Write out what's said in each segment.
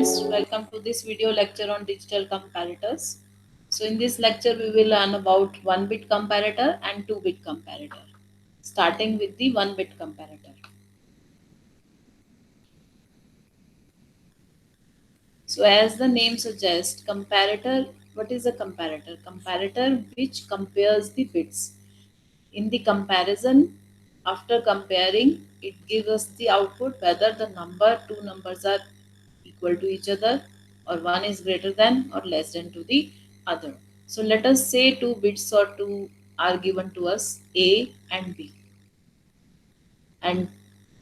students, welcome to this video lecture on digital comparators. So in this lecture we will learn about 1-bit comparator and 2-bit comparator. Starting with the 1-bit comparator. So as the name suggests, comparator, what is a comparator? Comparator which compares the bits. In the comparison, after comparing, it gives us the output whether the two numbers are equal to each other, or one is greater than or less than to the other. So let us say two bits or two are given to us, A and B, and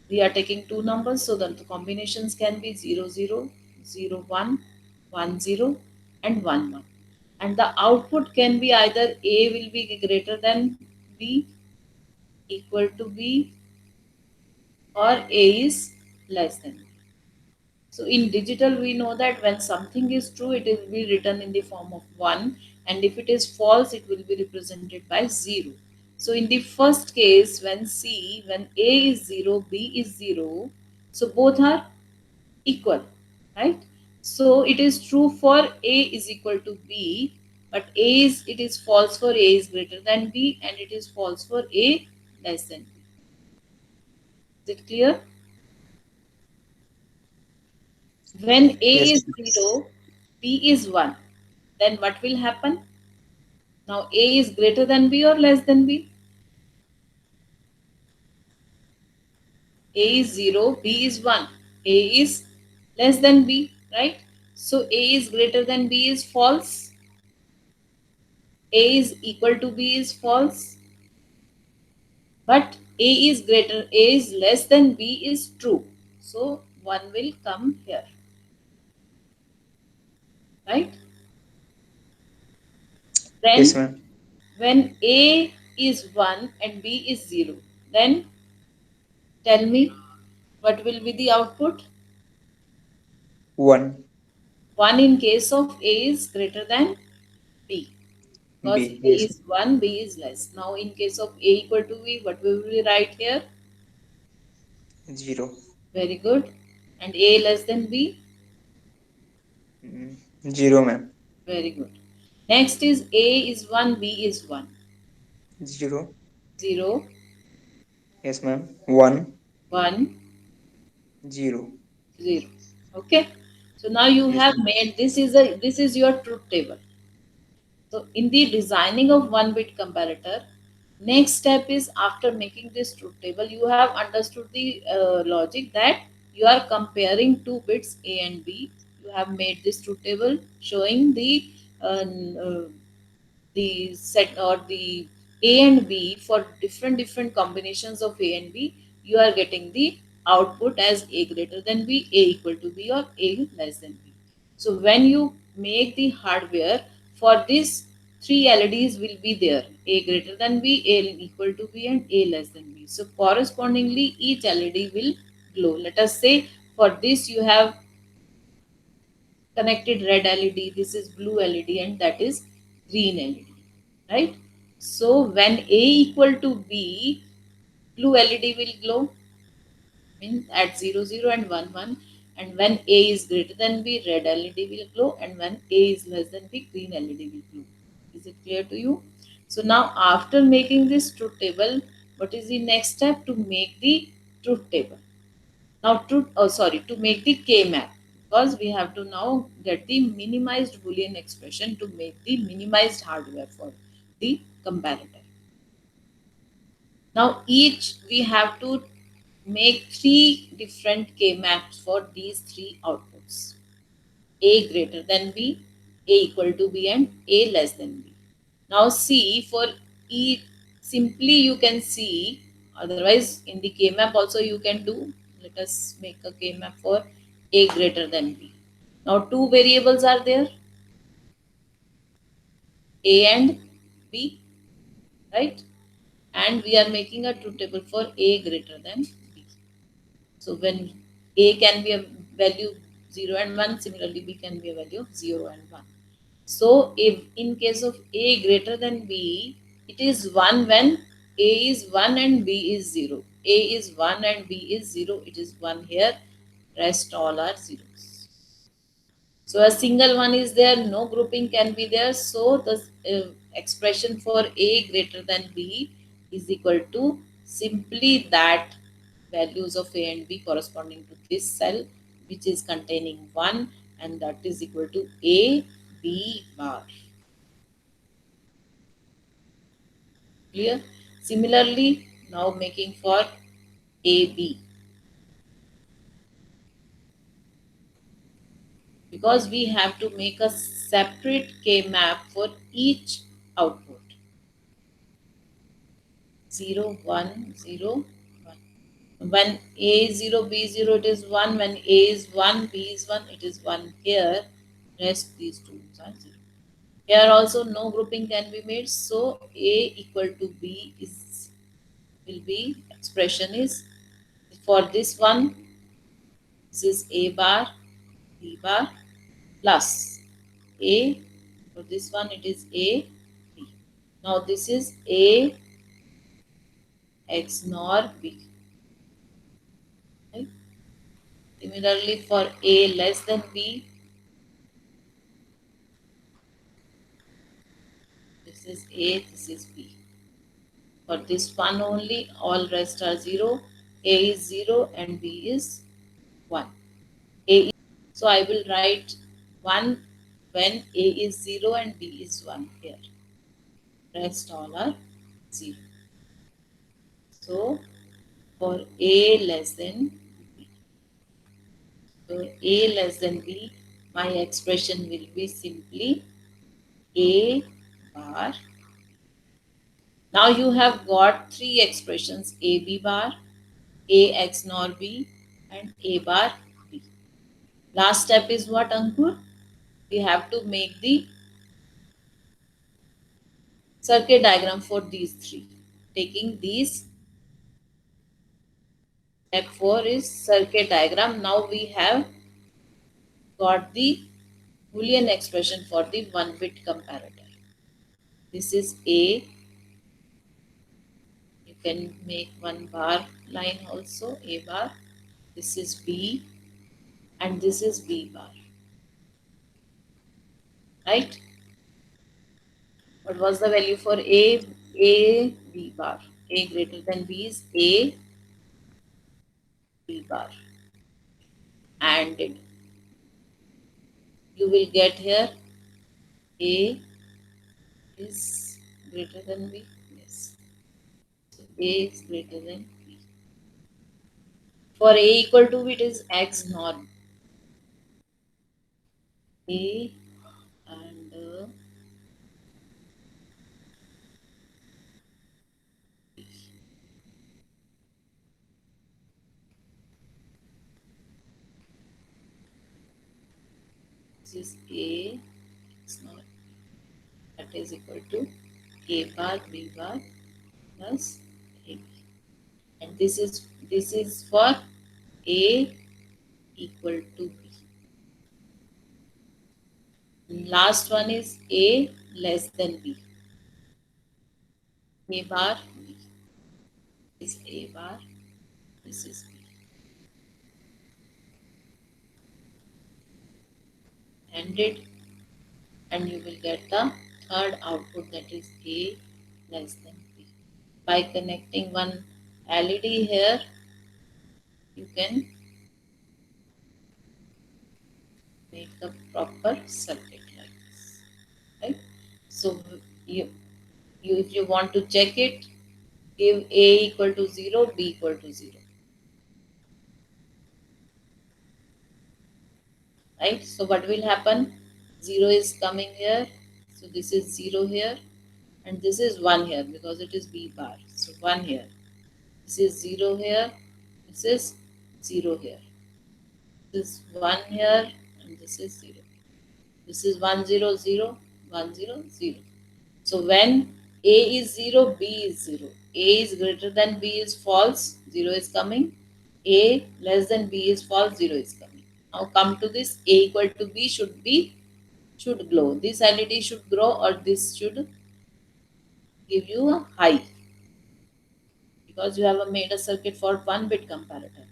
we are taking two numbers, so the combinations can be 0 0, 0 1, 1 0, and 1 1. And the output can be either A will be greater than B, equal to B, or A is less than B. So in digital, we know that when something is true, it will be written in the form of 1, and if it is false, it will be represented by 0. So in the first case, when A is 0, B is 0, so both are equal, right? So it is true for A is equal to B, but it is false for A is greater than B, and it is false for A less than B. Is it clear? When A Yes, is 0, B is 1, then what will happen? Now A is greater than B or less than B? A is 0, B is 1. A is less than B, right? So A is greater than B is false. A is equal to B is false. But A is less than B is true. So 1 will come here, right? yes, Then ma'am. when A is 1 and B is 0, then tell me what will be the output? 1 1 in case of A is greater than B, because B. A Yes, is 1, B is less. Now in case of A equal to B, what will we write here? 0. Very good. And A less than B? 0, ma'am. Very good. Next is A is 1, B is 1. 0. 0, Yes, ma'am. 1 1, 0. 0. Okay. So now you Yes, have ma'am. made, this is your truth table. So in the designing of 1-bit comparator, next step is, after making this truth table, you have understood the logic that you are comparing two bits A and B. You have made this truth table showing uh, uh, the set or the A and B for different combinations of A and B. You are getting the output as A greater than B, A equal to B, or A less than B. So when you make the hardware for this, three LEDs will be there: A greater than B, A equal to B, and A less than B. So correspondingly, each LED will glow. Let us say for this you have connected red LED, this is blue LED, and that is green LED, right? So when A equal to B, blue LED will glow, means at 0 0 and 1 1, and when A is greater than B, red LED will glow, and when A is less than B, green LED will glow. Is it clear to you? So now after making this truth table, what is the next step? To make the truth table. Now to make the K map, because we have to now get the minimized Boolean expression to make the minimized hardware for the comparator. Now each we have to make three different K maps for these three outputs: A greater than B, A equal to B, and A less than B. Now see, for each, simply you can see, otherwise in the K map also you can do. Let us make a K map for A greater than B. Now two variables are there, A and B, right? And we are making a truth table for A greater than B. So when A can be a value 0 and 1, similarly B can be a value of 0 and 1. So if in case of A greater than B, it is 1 when A is 1 and B is 0. A is 1 and B is 0, it is 1 here, rest all are zeros. So a single one is there, no grouping can be there. So the expression for A greater than B is equal to simply that values of A and B corresponding to this cell, which is containing 1, and that is equal to A B bar. Clear? Similarly, now making for AB, because we have to make a separate K map for each output. 0 1 0 1. When A is 0, B is 0, it is 1. When A is 1, B is 1, it is 1 here. Rest these two are 0. Here also no grouping can be made. So A equal to B is will be, expression is for this one, this is A bar, B bar plus A. For this one it is A, B. Now this is A XNOR B. Right? Similarly for A less than B, this is A, this is B. For this one only, all rest are 0. A is 0 and B is 1. A is, so I will write 1 when A is 0 and B is 1 here. Rest all are 0. So for A less than B. So A less than B, my expression will be simply A bar. Now you have got three expressions, AB bar, A XNOR B, and A bar B. Last step is what, Ankur? We have to make the circuit diagram for these three. Taking these, step 4 is circuit diagram. Now we have got the Boolean expression for the 1-bit comparator. This is A. You can make one bar line also, A bar. This is B and this is B bar. Right? What was the value for A? A, B bar. A greater than B is A, B bar. And you will get here A is greater than B. Yes. So A is greater than B. For A equal to B, it is X norm. A and this is A X norm. That is equal to A bar B bar plus AB. And this is for A equal to B. Last one is A less than B. A bar B is A bar. This is B. Ended, and you will get the third output, that is A less than B. By connecting one LED here, you can make a proper circuit like this. Right? So you if you want to check it, give A equal to 0, B equal to 0. Right? So what will happen? 0 is coming here. So this is 0 here. And this is 1 here because it is B bar. So 1 here. This is 0 here. This is 0 here. This is 1 here. And this is 0. This is 1 0 0 1 0 0. So when A is 0, B is 0. A is greater than B is false, 0 is coming. A less than B is false, 0 is coming. Now come to this, A equal to B should glow. This LED should grow, or this should give you a high, because you have made a circuit for 1-bit comparator.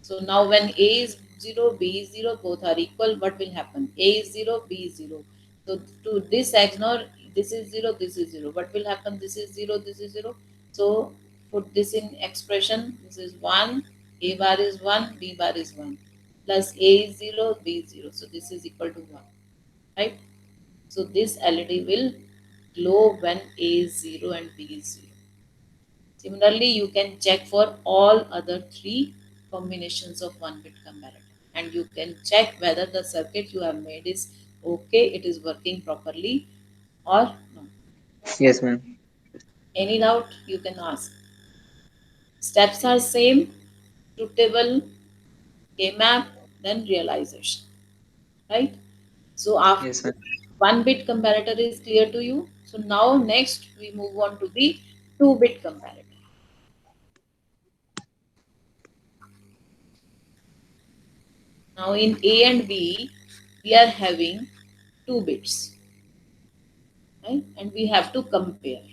So now when A is 0, B is 0, both are equal, what will happen? A is 0, B is 0. So to this XNOR, this is 0, this is 0. What will happen? This is 0, this is 0. So put this in expression. This is 1, A bar is 1, B bar is 1. Plus A is 0, B is 0. So this is equal to 1. Right? So this LED will glow when A is 0 and B is 0. Similarly, you can check for all other three combinations of 1-bit comparator, and you can check whether the circuit you have made is okay, it is working properly or not. Yes, ma'am. Any doubt you can ask. Steps are same: truth table, K-map, then realization. Right? So after Yes, ma'am. 1-bit comparator is clear to you. So now next we move on to the 2-bit comparator. Now in A and B, we are having 2 bits, right? And we have to compare.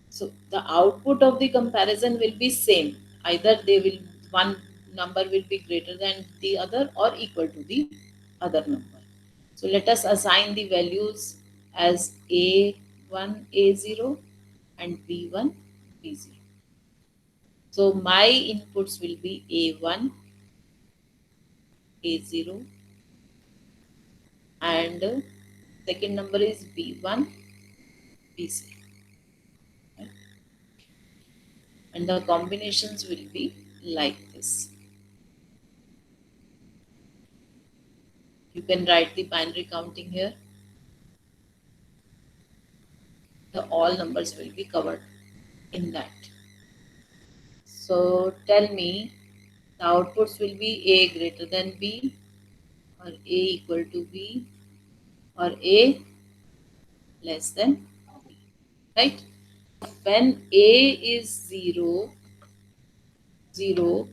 So the output of the comparison will be same. Either they will, one number will be greater than the other or equal to the other number. So let us assign the values as A1, A0 and B1, B0. So my inputs will be A1, A0, and second number is B1, B0. And the combinations will be like this. You can write the binary counting here. The all numbers will be covered in that. So tell me, the outputs will be A greater than B, or A equal to B, or A less than B, right? When A is 0, 0,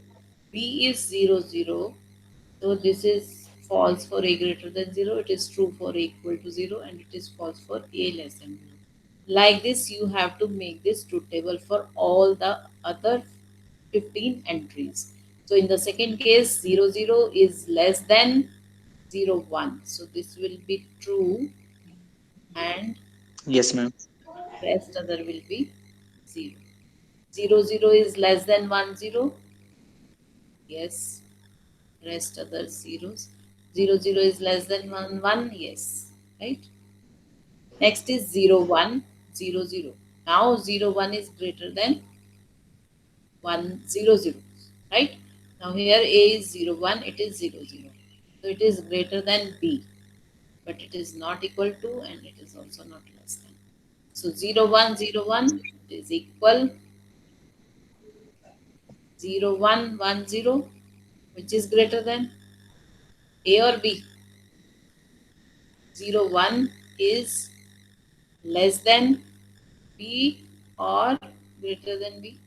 B is 0, 0, so this is false for A greater than 0, it is true for A equal to 0, and it is false for A less than 0. Like this, you have to make this truth table for all the other 15 entries. So in the second case, 0, 0 is less than 0, 1. So this will be true, and Yes, ma'am. rest other will be 0. 0, 0 is less than 1, 0. Yes. Rest other zeros. 0, 0 is less than 1, 1. Yes. Right. Next is 0, 1, 0, 0. Now 0, 1 is greater than 1, 0, 0. Right. Now here A is 0, 1. It is 0, 0. So it is greater than B, but it is not equal to, and it is also not less than. So 0, 1, 0, 1 is equal 0, 1, 1, 0, which is greater than A or B. 0, 1 is less than B or greater than B.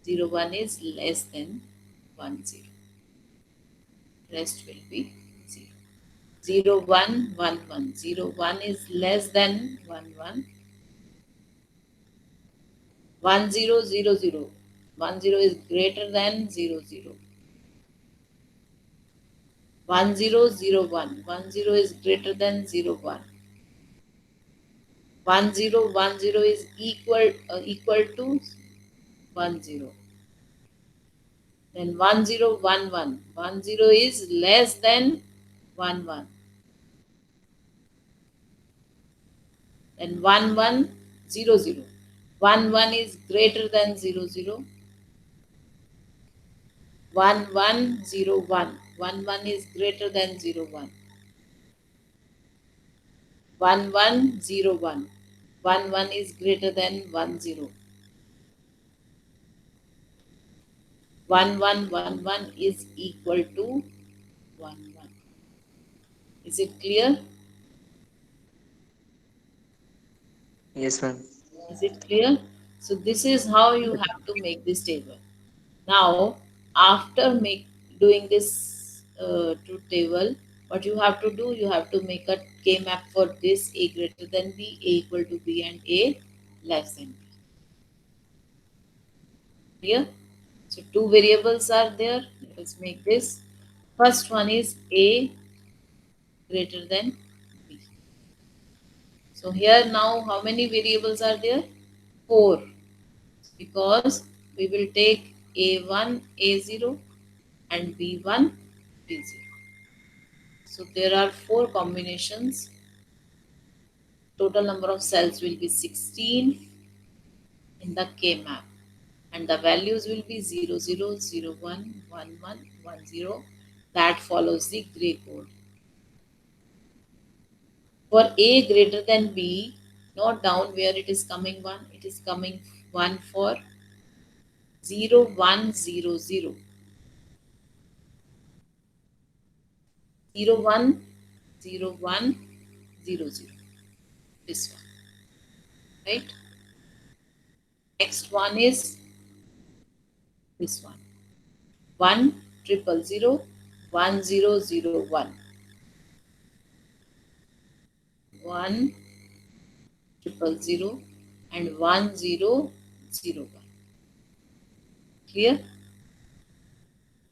0, 1 is less than 1, 0. Rest will be 0. 0, 1, 1, 1. 0, 1 is less than 1, 1. 1, 0, 0, 0. 1, 0 is greater than 0, 0. 1, 0, 0, 1. 1, 0 is greater than 0, 1. 1, 0, 1, 0 is equal to 1, 0. Then 1, 0, 1, 1. 1, 0 is less than 1, 1. Then 1, 1, 0, 0. 1, 1 is greater than 0, 0. 1, 1, 0, 1. 1, 1 is greater than 0, 1. 1, 1, 0, 1. 1, 1 is greater than 1, 0. 1, 1, 1, 1 is equal to 1, 1. Is it clear? Yes, ma'am. Is it clear? So this is how you have to make this table. Now, after doing this truth table, what you have to do, you have to make a K map for this: A greater than B, A equal to B, and A less than B. Clear? So two variables are there. Let's make this. First one is A greater than B. So here now how many variables are there? 4. Because we will take A1, A0 and B1, B0. So there are 4 combinations. Total number of cells will be 16 in the K map. And the values will be 0, 0, 0, 1, 1, 1, 1, 0. That follows the gray code. For A greater than B, note down where it is coming 1. It is coming 1 for 0, 1, 0, 0. 0, 1, 0, 1, 0, 0. This one, right? Next one is this one. 1, 0, 0, 1, 0, 0, 1. 1, 0, 0, and 1, 0, 0, 1. Clear?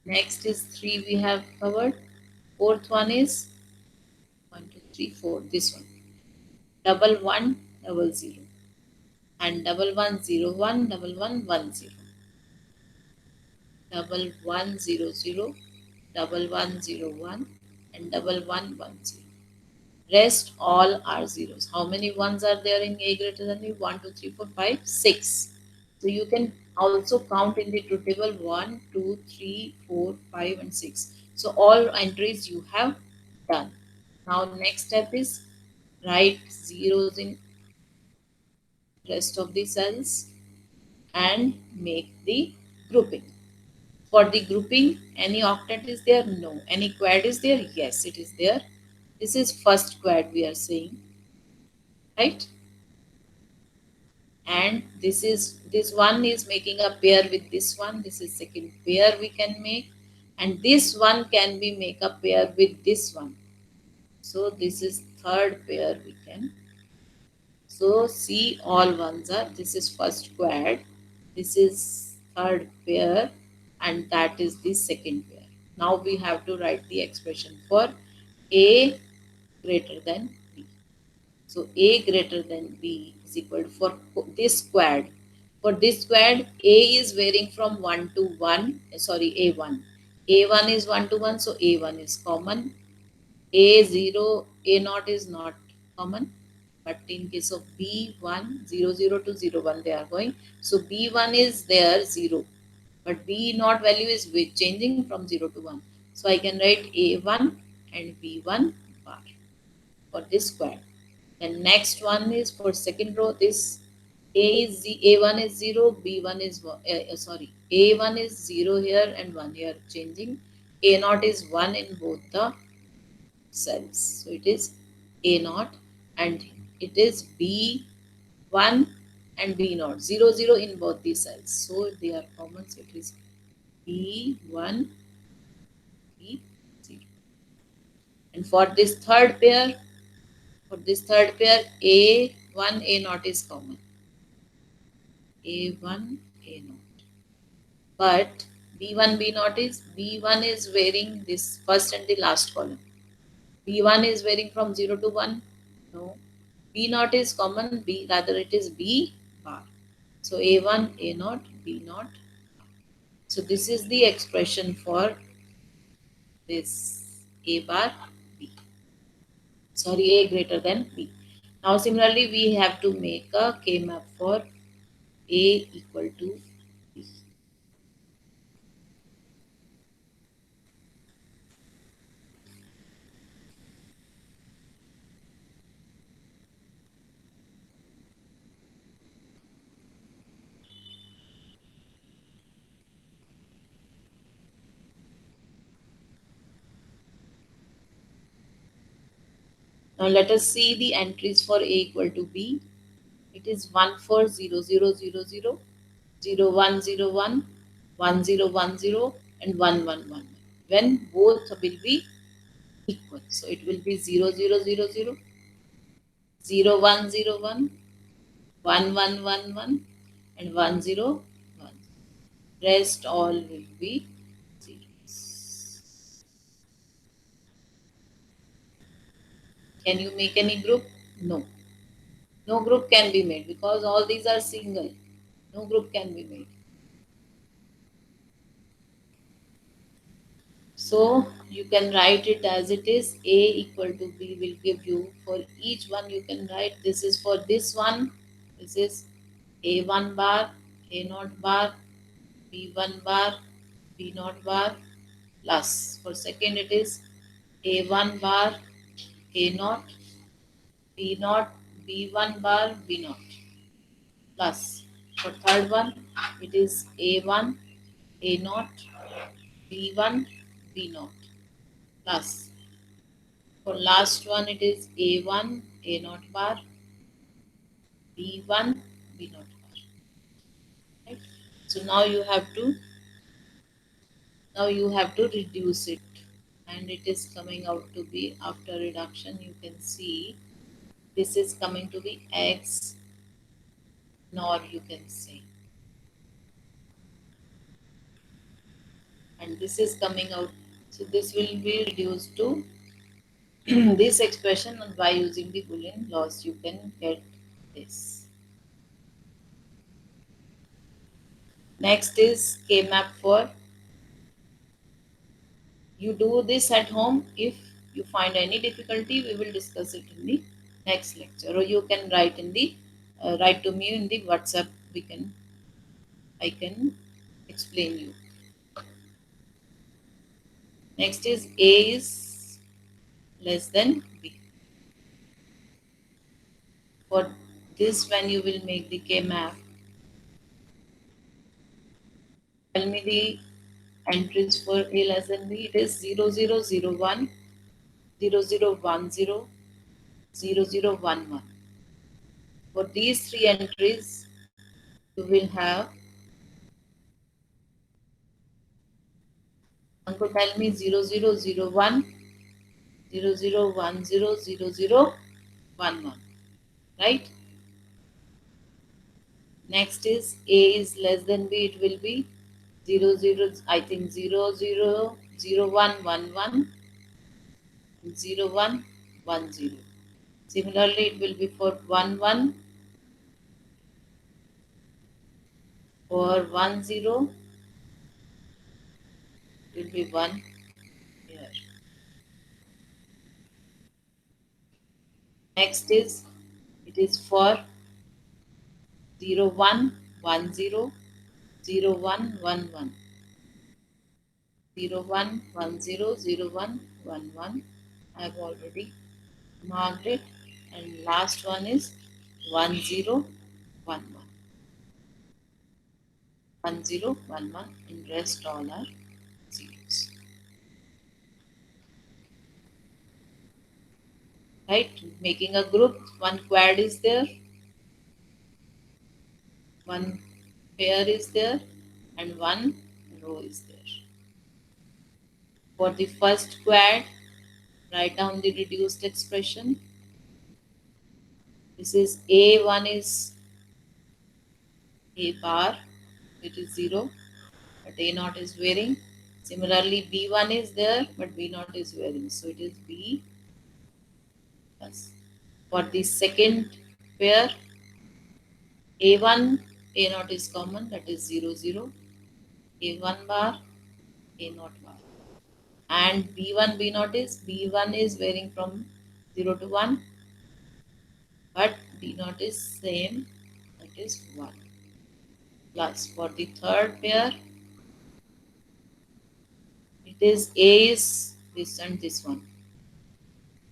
Next is 3 we have covered. Fourth one is 1, 2, 3, 4. This one. Double 1, double 0. And double 1, 0, 1, double 1, 1, 0. Double 1, 0, 0. Double 1, 0, 1. And double 1, 1, 0. Rest all are zeros. How many ones are there in A greater than B? 1, 2, 3, 4, 5, 6. So you can also count in the truth table 1, 2, 3, 4, 5 and 6. So all entries you have done. Now next step is write zeros in rest of the cells and make the grouping. For the grouping, any octet is there? No. Any quad is there? Yes, it is there. This is first quad we are saying, right? And this one is making a pair with this one. This is second pair we can make, and this one can be make a pair with this one. So this is third pair we can. So see, all ones are, this is first quad, this is third pair, and that is the second pair. Now we have to write the expression for A greater than B. So A greater than B is equal to, for this quad. For this quad, A is varying from 1 to 1, sorry, A1. A1 is 1 to 1, so A1 is common. A0, A0 is not common. But in case of B1, 0, 0 to 0, 1 they are going. So B1 is there 0. But B0 value is changing from 0 to 1. So I can write A1 and B1 bar for this quad. And next one is for second row, this A1 is 0, B1 is sorry, A1 is 0 here and 1 here changing. A0 is 1 in both the cells. So it is A0 and it is B1 and B0. 0, 0 in both the cells. So they are common. So it is B1, B0. And for this third pair, A1, A0 is common. A1, A0. But B1, B0 is, B1 is varying this first and the last column. B1 is varying from 0 to 1. No. B0 is common. B, rather it is B bar. So A1, A0, B0. So this is the expression for this A bar B. Sorry, A greater than B. Now similarly we have to make a K map for A equal to B. Now let us see the entries for A equal to B. It is 1 4 0 0 0 0, 0 1 0 1, 1 0 1 0 and 1 1 1. When both will be equal. So it will be 0 0 0 0, 0 1 0 1, 1 1 1 1 and 1 0 1. Rest all will be zeros. Can you make any group? No. No group can be made because all these are single. No group can be made. So you can write it as it is. A equal to B will give you, for each one you can write, this is for this one. This is A1 bar, A naught bar, B1 bar, B naught bar, plus. For second it is A1 bar, A naught, B naught, B1 bar, B naught, plus. For third one it is A1, A naught, B1, B naught, plus. For last one it is A1, A naught bar, B1, B naught bar. Right? So now you have to reduce it, and it is coming out to be, after reduction you can see this is coming to be X, nor you can say, and this is coming out. So this will be reduced to this expression, and by using the Boolean laws you can get this. Next is K-map. For you do this at home. If you find any difficulty, we will discuss it in the next lecture, or you can write in the write to me in the WhatsApp. I can explain you. Next is A is less than B. For this, when you will make the K map, tell me the entries for A less than B. It is 0001, 0010, 0011. For these three entries, you will have, Anko, tell me 0001, 0010, 0011. Right? Next is A is less than B. It will be 00, I think 000111, 0110. Similarly, it will be for 11, for 10, it will be 1 here. Next is, it is for 0110, 0111, 0110, 0111. I have already marked it. And last one is 1011. 1011, and rest all are zeros. Right? Making a group, one quad is there, one pair is there, and one row is there. For the first quad, write down the reduced expression. This is A1 is A bar, it is 0, but A naught is varying. Similarly, B1 is there, but B naught is varying, so it is B plus. For the second pair, A1, A naught is common, that is 0, 0. A1 bar, A naught bar. And B1, B naught is, B1 is varying from 0 to 1, but B naught is same, that is 1. Plus for the third pair, it is A is this and this one.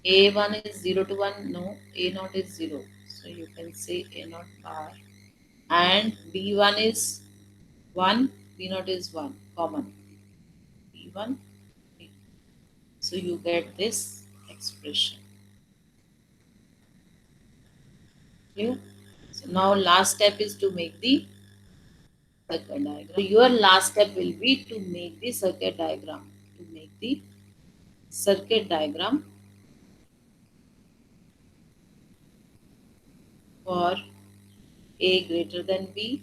A1 is 0 to 1, no, A naught is 0. So you can say A naught bar. And B1 is 1, B naught is 1, common. B1, so you get this expression. Clear? So now last step is to make the circuit diagram. So your last step will be to make the circuit diagram. To make the circuit diagram for A greater than B,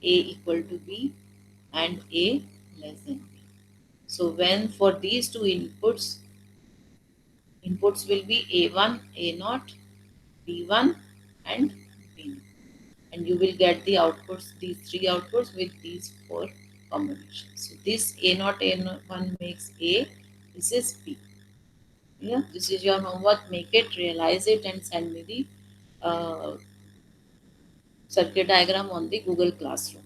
A equal to B, and A less than B. So when for these two inputs, Inputs will be A1, A0, B1 and B0. And you will get the outputs, these three outputs with these four combinations. So this A0, A1 makes A, this is B. Yeah, this is your homework. Make it, realize it, and send me the circuit diagram on the Google Classroom.